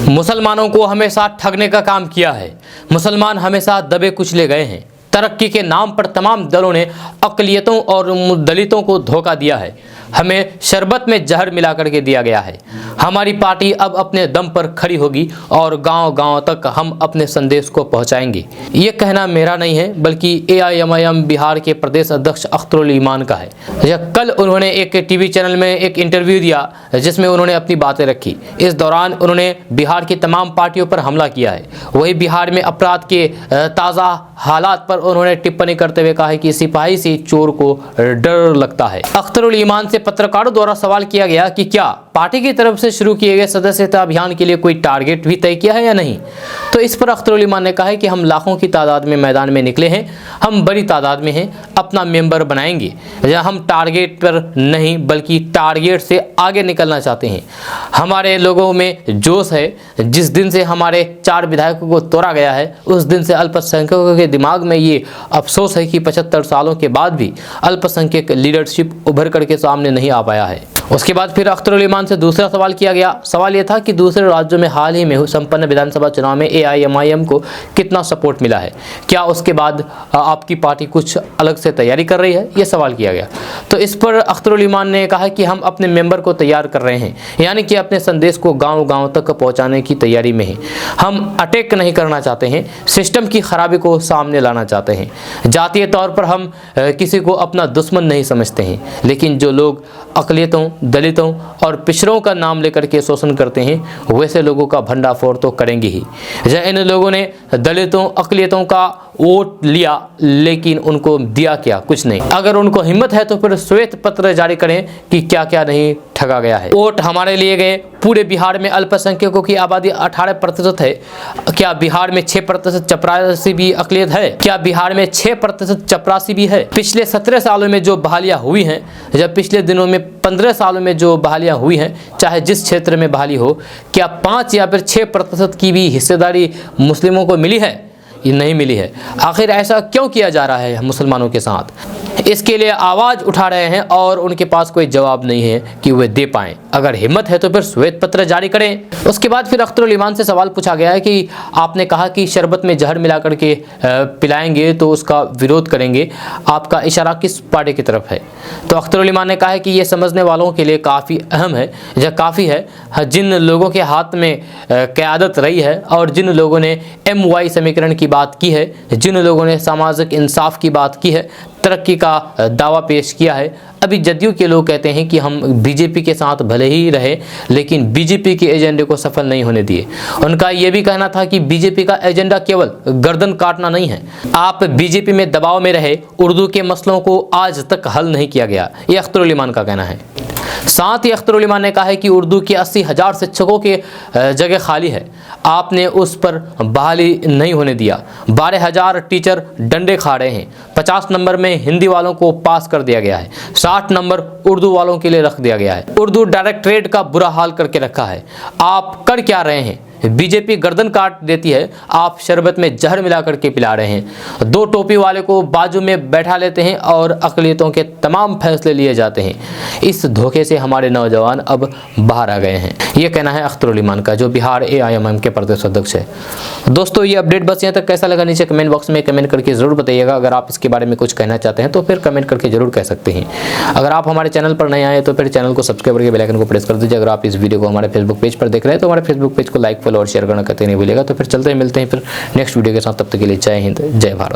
मुसलमानों को हमेशा ठगने का काम किया है। मुसलमान हमेशा दबे कुचले गए हैं। तरक्की के नाम पर तमाम दलों ने अक़लियतों और दलितों को धोखा दिया है। हमें शरबत में जहर मिला करके दिया गया है। हमारी पार्टी अब अपने दम पर खड़ी होगी और गांव-गांव तक हम अपने संदेश को पहुंचाएंगे। ये कहना मेरा नहीं है, बल्कि AIMIM बिहार के प्रदेश अध्यक्ष अख्तरुल ईमान का है। कल उन्होंने एक टीवी चैनल में एक इंटरव्यू दिया, जिसमें उन्होंने अपनी बातें रखी। इस दौरान उन्होंने बिहार की तमाम पार्टियों पर हमला किया है। वही बिहार में अपराध के ताज़ा हालात पर उन्होंने टिप्पणी करते हुए कहा है कि सिपाही से चोर को डर लगता है। अख्तरुल ईमान से पत्रकारों द्वारा सवाल किया गया कि क्या पार्टी की तरफ से शुरू किए गए सदस्यता अभियान के लिए कोई टारगेट भी तय किया है या नहीं। तो इस पर अख्तरुल ईमान ने कहा है कि हम लाखों की तादाद में मैदान में निकले हैं, हम बड़ी तादाद में हैं, अपना मेंबर बनाएंगे। हम टारगेट पर नहीं बल्कि टारगेट से आगे निकलना चाहते हैं। हमारे लोगों में जोश है। जिस दिन से हमारे 4 विधायकों को तोड़ा गया है, उस दिन से अल्पसंख्यकों के दिमाग में ये अफसोस है कि 75 सालों के बाद भी अल्पसंख्यक लीडरशिप उभर करके सामने नहीं आ पाया है। उसके बाद फिर अख्तरुल ईमान से दूसरा सवाल किया गया। सवाल यह था कि दूसरे राज्यों में हाल ही में संपन्न विधानसभा चुनाव में AIMIM को कितना सपोर्ट मिला है, क्या उसके बाद आपकी पार्टी कुछ अलग से तैयारी कर रही है, ये सवाल किया गया। तो इस पर अख्तरुल ईमान ने कहा कि हम अपने मेंबर को तैयार कर रहे हैं, यानी कि अपने संदेश को गाँव-गाँव तक पहुँचाने की तैयारी में हैं। हम अटैक नहीं करना चाहते हैं, सिस्टम की खराबी को सामने लाना चाहते हैं। जातीय तौर पर हम किसी को अपना दुश्मन नहीं समझते हैं, लेकिन जो लोग अक़लियतों, दलितों और पिछड़ों का नाम लेकर के शोषण करते हैं, वैसे लोगों का भंडाफोड़ तो करेंगे ही। इन लोगों ने दलितों, अक़लियतों का वोट लिया, लेकिन उनको दिया क्या? कुछ नहीं। अगर उनको हिम्मत है तो फिर श्वेत पत्र जारी करें कि क्या क्या नहीं ठगा गया है। वोट हमारे लिए गए। पूरे बिहार में अल्पसंख्यकों की आबादी 18% है। क्या बिहार में 6% चपरासी भी अक़लियत है? क्या बिहार में 6% चपरासी भी है? पिछले 17 सालों में जो बहालियाँ हुई हैं, जब पिछले दिनों में 15 सालों में जो बहालियाँ हुई हैं, चाहे जिस क्षेत्र में बहाली हो, क्या 5 या फिर 6% की भी हिस्सेदारी मुस्लिमों को मिली है? ये नहीं मिली है। आखिर ऐसा क्यों किया जा रहा है मुसलमानों के साथ? इसके लिए आवाज़ उठा रहे हैं और उनके पास कोई जवाब नहीं है कि वे दे पाएँ। अगर हिम्मत है तो फिर श्वेत पत्र जारी करें। उसके बाद फिर अख्तरुल ईमान से सवाल पूछा गया है कि आपने कहा कि शरबत में जहर मिला करके पिलाएंगे तो उसका विरोध करेंगे। आपका इशारा किस पार्टी की तरफ है? तो अख्तरुल ईमान ने कहा है कि ये समझने वालों के लिए काफ़ी अहम है, यह काफ़ी है जिन लोगों के हाथ में क़यादत रही है और जिन लोगों ने MY समीकरण की बात की है, जिन लोगों ने सामाजिक इंसाफ की बात की है, तरक्की का दावा पेश किया है। अभी जदयू के लोग कहते हैं कि हम BJP के साथ भले ही रहे, लेकिन BJP के एजेंडे को सफल नहीं होने दिए। उनका यह भी कहना था कि BJP का एजेंडा केवल गर्दन काटना नहीं है। आप BJP में दबाव में रहे, उर्दू के मसलों को आज तक हल नहीं किया गया, ये अख्तरुल ईमान का कहना है। साथ ही अख्तरुल ईमान ने कहा है कि उर्दू के 80,000 शिक्षकों के जगह खाली है, आपने उस पर बहाली नहीं होने दिया। 12,000 टीचर डंडे खा रहे हैं। 50 नंबर में हिंदी वालों को पास कर दिया गया है, 60 नंबर उर्दू वालों के लिए रख दिया गया है। उर्दू डायरेक्टरेट का बुरा हाल करके रखा है। आप कर क्या रहे हैं? BJP गर्दन काट देती है, आप शरबत में जहर मिला करके पिला रहे हैं। 2 टोपी वाले को बाजू में बैठा लेते हैं और अक़लियतों के तमाम फैसले लिए जाते हैं। इस धोखे से हमारे नौजवान अब बाहर आ गए हैं। ये कहना है अख्तरुल ईमान का, जो बिहार AIMIM के प्रदेश अध्यक्ष है। दोस्तों, ये अपडेट बस यहाँ तक। कैसा लगा नीचे कमेंट बॉक्स में कमेंट करके ज़रूर बताइएगा। अगर आप इसके बारे में कुछ कहना चाहते हैं तो फिर कमेंट करके जरूर कह सकते हैं। अगर आप हमारे चैनल पर नए आए तो फिर चैनल को सब्सक्राइब करके बेल आइकन को प्रेस कर दीजिए। अगर आप इस वीडियो को हमारे फेसबुक पेज पर देख रहे हैं तो हमारे फेसबुक पेज को लाइक, फॉलो और शेयर करना कहते नहीं भूलिएगा। तो फिर चलते हैं, मिलते हैं फिर नेक्स्ट वीडियो के साथ। तब तक के लिए जय हिंद, जय भारत।